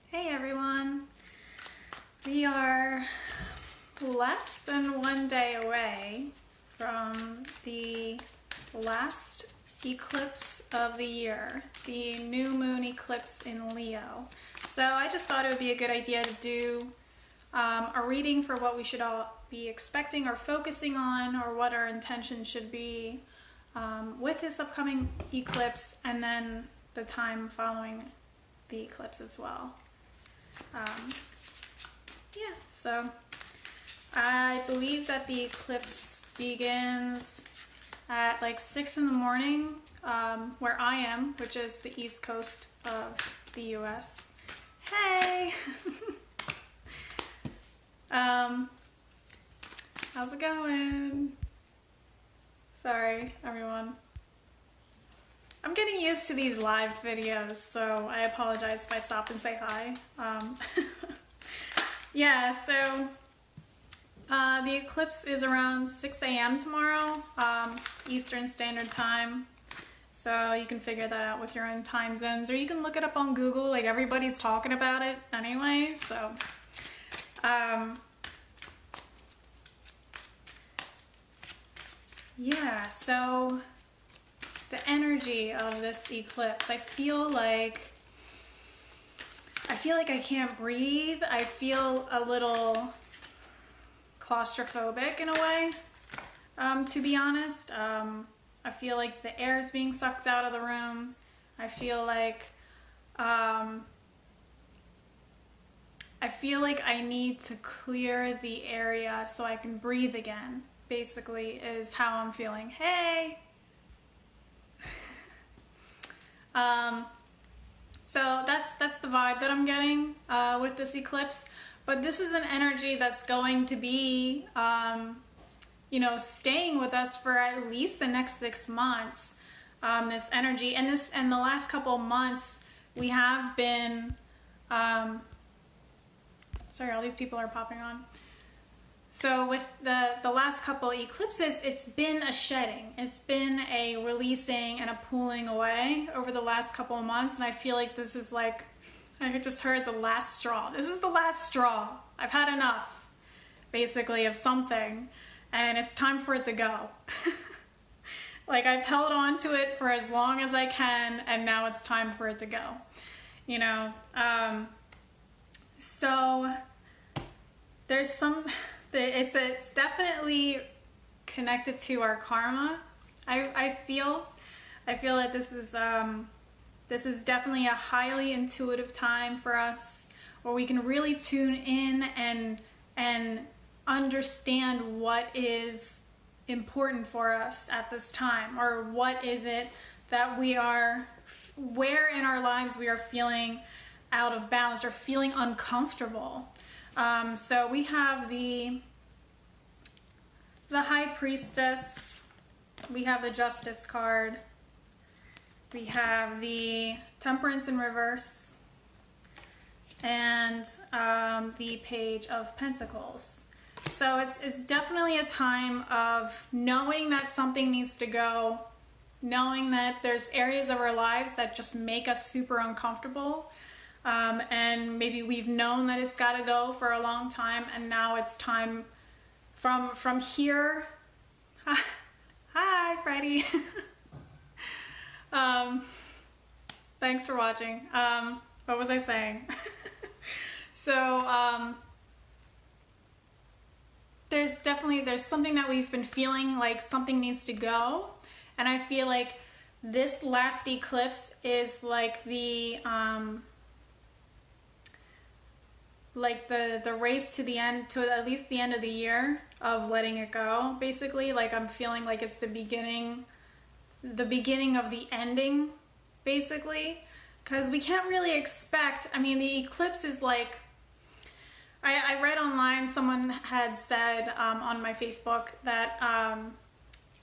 Hey everyone! We are less than 1 day away from the last eclipse of the year, the new moon eclipse in Leo. So I just thought it would be a good idea to do a reading for what we should all be expecting or focusing on, or what our intention should be with this upcoming eclipse, and then the time following the eclipse as well. Yeah, so I believe that the eclipse begins at like 6 in the morning where I am, which is the east coast of the US. Hey! How's it going? Sorry, everyone. I'm getting used to these live videos, so I apologize if I stop and say hi. Yeah, so the eclipse is around 6 a.m. tomorrow, Eastern Standard Time. So you can figure that out with your own time zones, or you can look it up on Google. Like, everybody's talking about it anyway, so yeah, so the energy of this eclipse, I feel like I can't breathe. I feel a little claustrophobic in a way, to be honest. I feel like the air is being sucked out of the room. I feel like I need to clear the area so I can breathe again, basically, is how I'm feeling. Hey! So that's the vibe that I'm getting with this eclipse. But this is an energy that's going to be, staying with us for at least the next 6 months. This energy, and the last couple of months, we have been. Sorry, all these people are popping on. So with the last couple eclipses, it's been a shedding. It's been a releasing and a pulling away over the last couple of months, and I feel like this is like, I just heard the last straw. This is the last straw. I've had enough, basically, of something, and it's time for it to go. Like, I've held on to it for as long as I can, and now it's time for it to go. So there's it's definitely connected to our karma. I feel that this is definitely a highly intuitive time for us, where we can really tune in and understand what is important for us at this time, or what is it that where in our lives we are feeling out of balance or feeling uncomfortable. So we have the High Priestess, we have the Justice card, we have the Temperance in reverse, and the Page of Pentacles. So it's definitely a time of knowing that something needs to go, knowing that there's areas of our lives that just make us super uncomfortable. And maybe we've known that it's got to go for a long time, and now it's time from here. Hi, Freddie. Thanks for watching. What was I saying? So there's something that we've been feeling like something needs to go, and I feel like this last eclipse is like the race to the end, to at least the end of the year, of letting it go, basically. Like, I'm feeling like it's the beginning of the ending, basically, because we can't really expect, the eclipse is like, I read online, someone had said on my Facebook that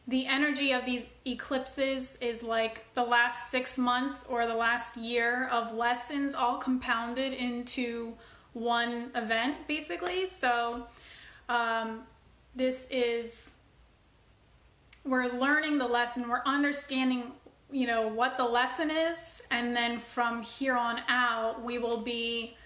the energy of these eclipses is like the last 6 months or the last year of lessons all compounded into one event, basically. So we're learning the lesson, we're understanding what the lesson is, and then from here on out we will be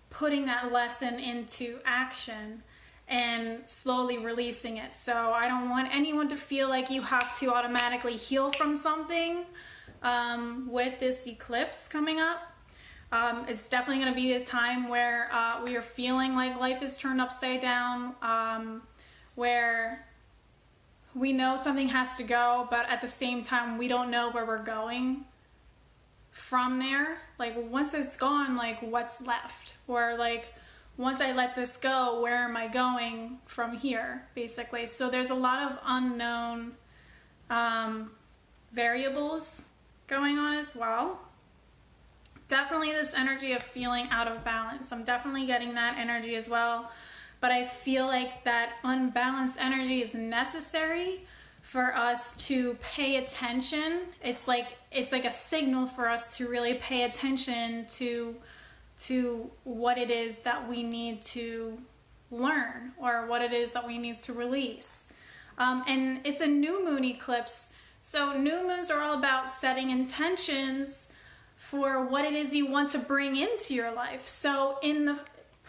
putting that lesson into action and slowly releasing it. So I don't want anyone to feel like you have to automatically heal from something with this eclipse coming up. It's definitely going to be a time where we are feeling like life is turned upside down, where we know something has to go, but at the same time we don't know where we're going from there. Like once it's gone, like what's left? Or like once I let this go, where am I going from here, basically? So there's a lot of unknown variables going on as well. Definitely this energy of feeling out of balance. I'm definitely getting that energy as well. But I feel like that unbalanced energy is necessary for us to pay attention. It's like a signal for us to really pay attention to what it is that we need to learn or what it is that we need to release. And it's a new moon eclipse. So new moons are all about setting intentions for what it is you want to bring into your life. So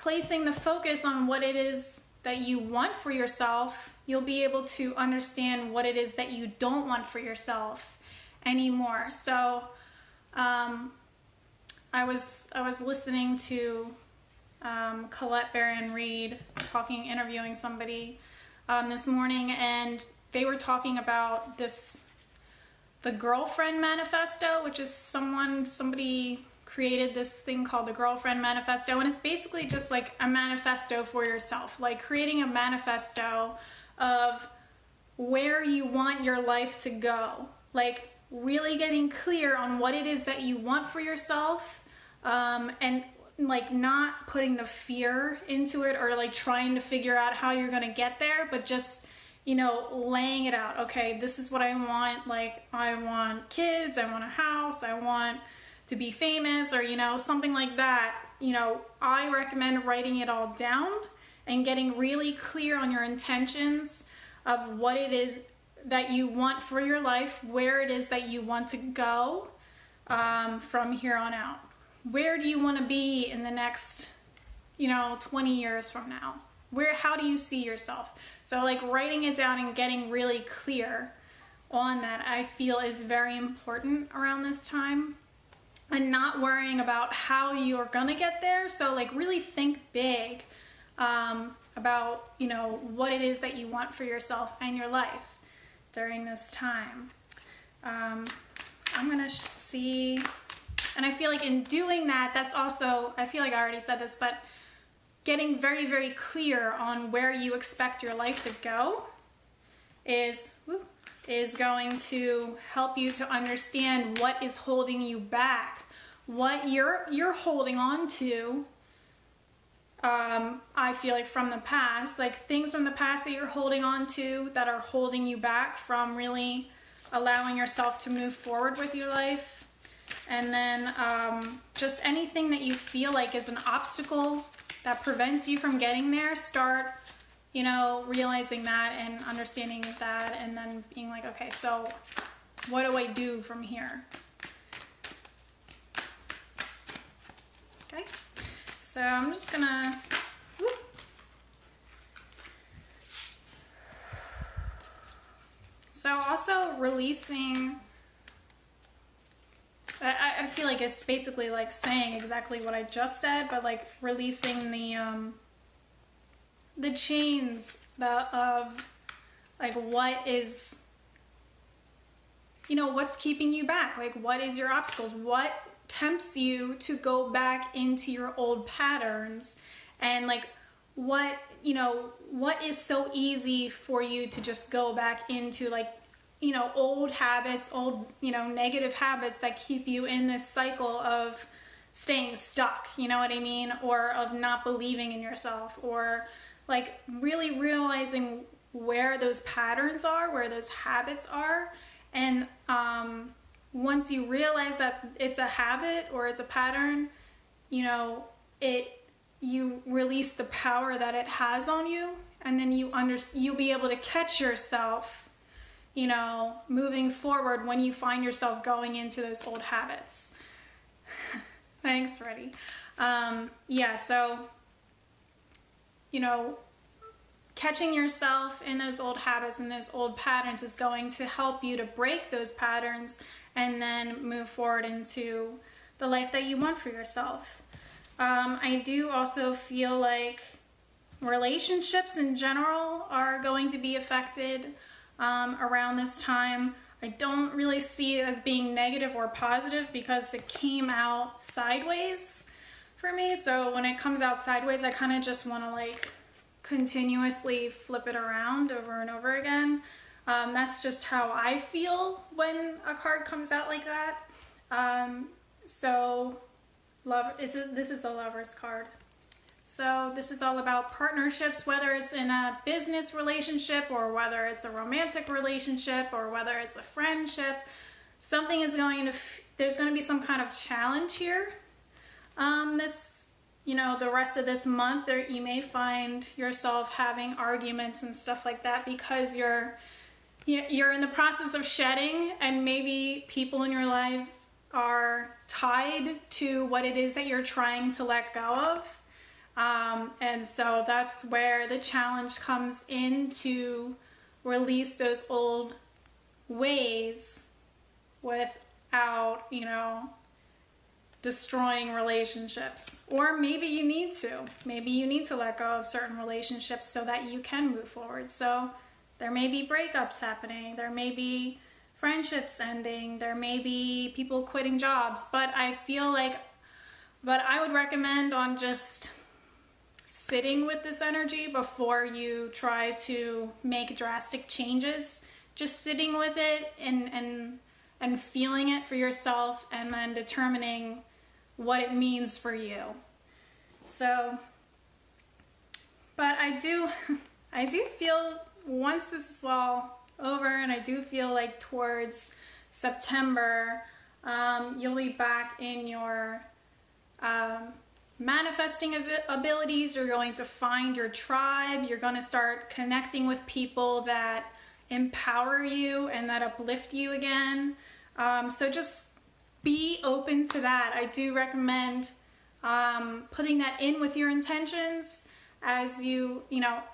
placing the focus on what it is that you want for yourself, you'll be able to understand what it is that you don't want for yourself anymore. So I was listening to Colette Baron-Reid interviewing somebody this morning, and they were talking about the Girlfriend Manifesto, which is somebody created this thing called the Girlfriend Manifesto, and it's basically just like a manifesto for yourself, like creating a manifesto of where you want your life to go, like really getting clear on what it is that you want for yourself, and like not putting the fear into it or like trying to figure out how you're going to get there, but just laying it out. Okay, this is what I want. Like I want kids, I want a house, I want to be famous, or something like that. I recommend writing it all down and getting really clear on your intentions of what it is that you want for your life, where it is that you want to go from here on out. Where do you want to be in the next 20 years from now? How do you see yourself? So like writing it down and getting really clear on that, I feel, is very important around this time. And not worrying about how you're gonna get there. So like really think big about what it is that you want for yourself and your life during this time. I'm gonna see, and I feel like in doing that, that's also, I feel like I already said this, but getting very, very clear on where you expect your life to go is going to help you to understand what is holding you back, what you're holding on to. I feel like from the past, like things from the past that you're holding on to that are holding you back from really allowing yourself to move forward with your life. And then just anything that you feel like is an obstacle that prevents you from getting there, start realizing that and understanding that, and then being like, okay, so what do I do from here? Okay, so I'm just gonna so also releasing, I feel like it's basically like saying exactly what I just said, but like releasing the chains of like what is, what's keeping you back, like what is your obstacles, what tempts you to go back into your old patterns, and like what is so easy for you to just go back into, like old habits, negative habits that keep you in this cycle of staying stuck, you know what I mean? Or of not believing in yourself, or like really realizing where those patterns are, where those habits are. And once you realize that it's a habit or it's a pattern, you release the power that it has on you, and then you'll be able to catch yourself moving forward when you find yourself going into those old habits. Thanks, Reddy. Yeah, so, you know, catching yourself in those old habits and those old patterns is going to help you to break those patterns and then move forward into the life that you want for yourself. I do also feel like relationships in general are going to be affected around this time. I don't really see it as being negative or positive because it came out sideways for me. So when it comes out sideways, I kind of just want to like continuously flip it around over and over again. That's just how I feel when a card comes out like that. So this is the Lover's card. So this is all about partnerships, whether it's in a business relationship or whether it's a romantic relationship or whether it's a friendship. Something is there's going to be some kind of challenge here. The rest of this month, you may find yourself having arguments and stuff like that because you're in the process of shedding, and maybe people in your life are tied to what it is that you're trying to let go of. And so that's where the challenge comes in to release those old ways without, destroying relationships. Or maybe you need to let go of certain relationships so that you can move forward. So there may be breakups happening, there may be friendships ending, there may be people quitting jobs, but I would recommend on just sitting with this energy before you try to make drastic changes. Just sitting with it and feeling it for yourself, and then determining what it means for you. So, but I do feel once this is all over, and I do feel like towards September, you'll be back in your manifesting abilities. You're going to find your tribe. You're going to start connecting with people that empower you and that uplift you again. So just be open to that. I do recommend putting that in with your intentions as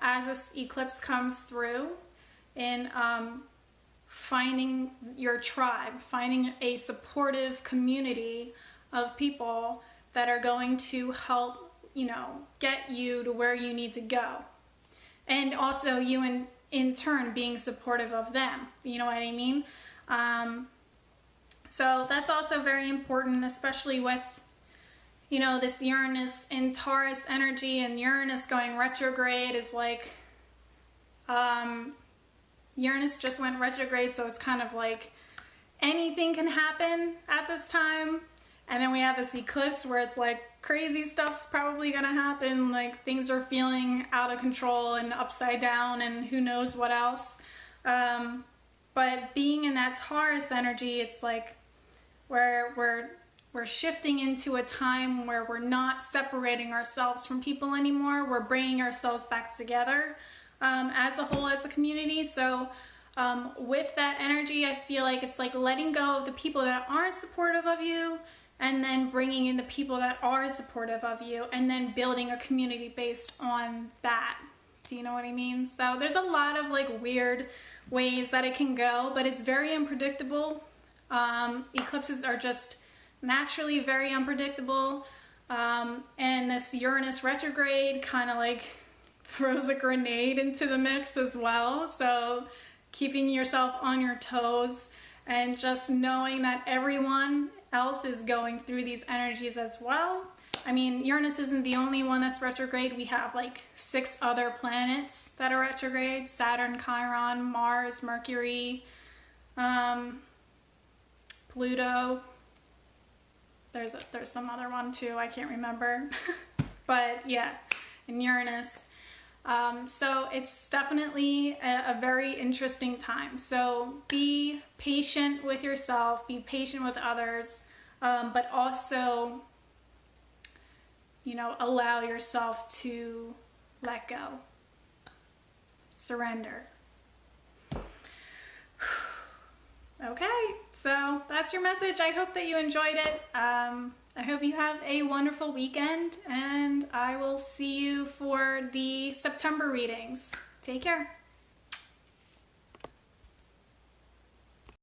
as this eclipse comes through, in finding your tribe, finding a supportive community of people that are going to help, get you to where you need to go. And also you in turn being supportive of them. You know what I mean? So that's also very important, especially with, this Uranus in Taurus energy, and Uranus going retrograde is like, Uranus just went retrograde, so it's kind of like anything can happen at this time. And then we have this eclipse where it's like crazy stuff's probably gonna happen, like things are feeling out of control and upside down and who knows what else. But being in that Taurus energy, it's like we're shifting into a time where we're not separating ourselves from people anymore. We're bringing ourselves back together as a whole, as a community. So with that energy, I feel like it's like letting go of the people that aren't supportive of you, and then bringing in the people that are supportive of you, and then building a community based on that. Do you know what I mean? So there's a lot of like weird ways that it can go, but it's very unpredictable. Eclipses are just naturally very unpredictable. And this Uranus retrograde kind of like throws a grenade into the mix as well. So keeping yourself on your toes and just knowing that everyone else is going through these energies as well. I mean, Uranus isn't the only one that's retrograde. We have like 6 other planets that are retrograde: Saturn, Chiron, Mars, Mercury, Pluto. There's some other one too, I can't remember. But yeah, and Uranus. So it's definitely a very interesting time. So be patient with yourself, be patient with others, but also, allow yourself to let go. Surrender. Okay, so that's your message. I hope that you enjoyed it. I hope you have a wonderful weekend, and I will see you for the September readings. Take care.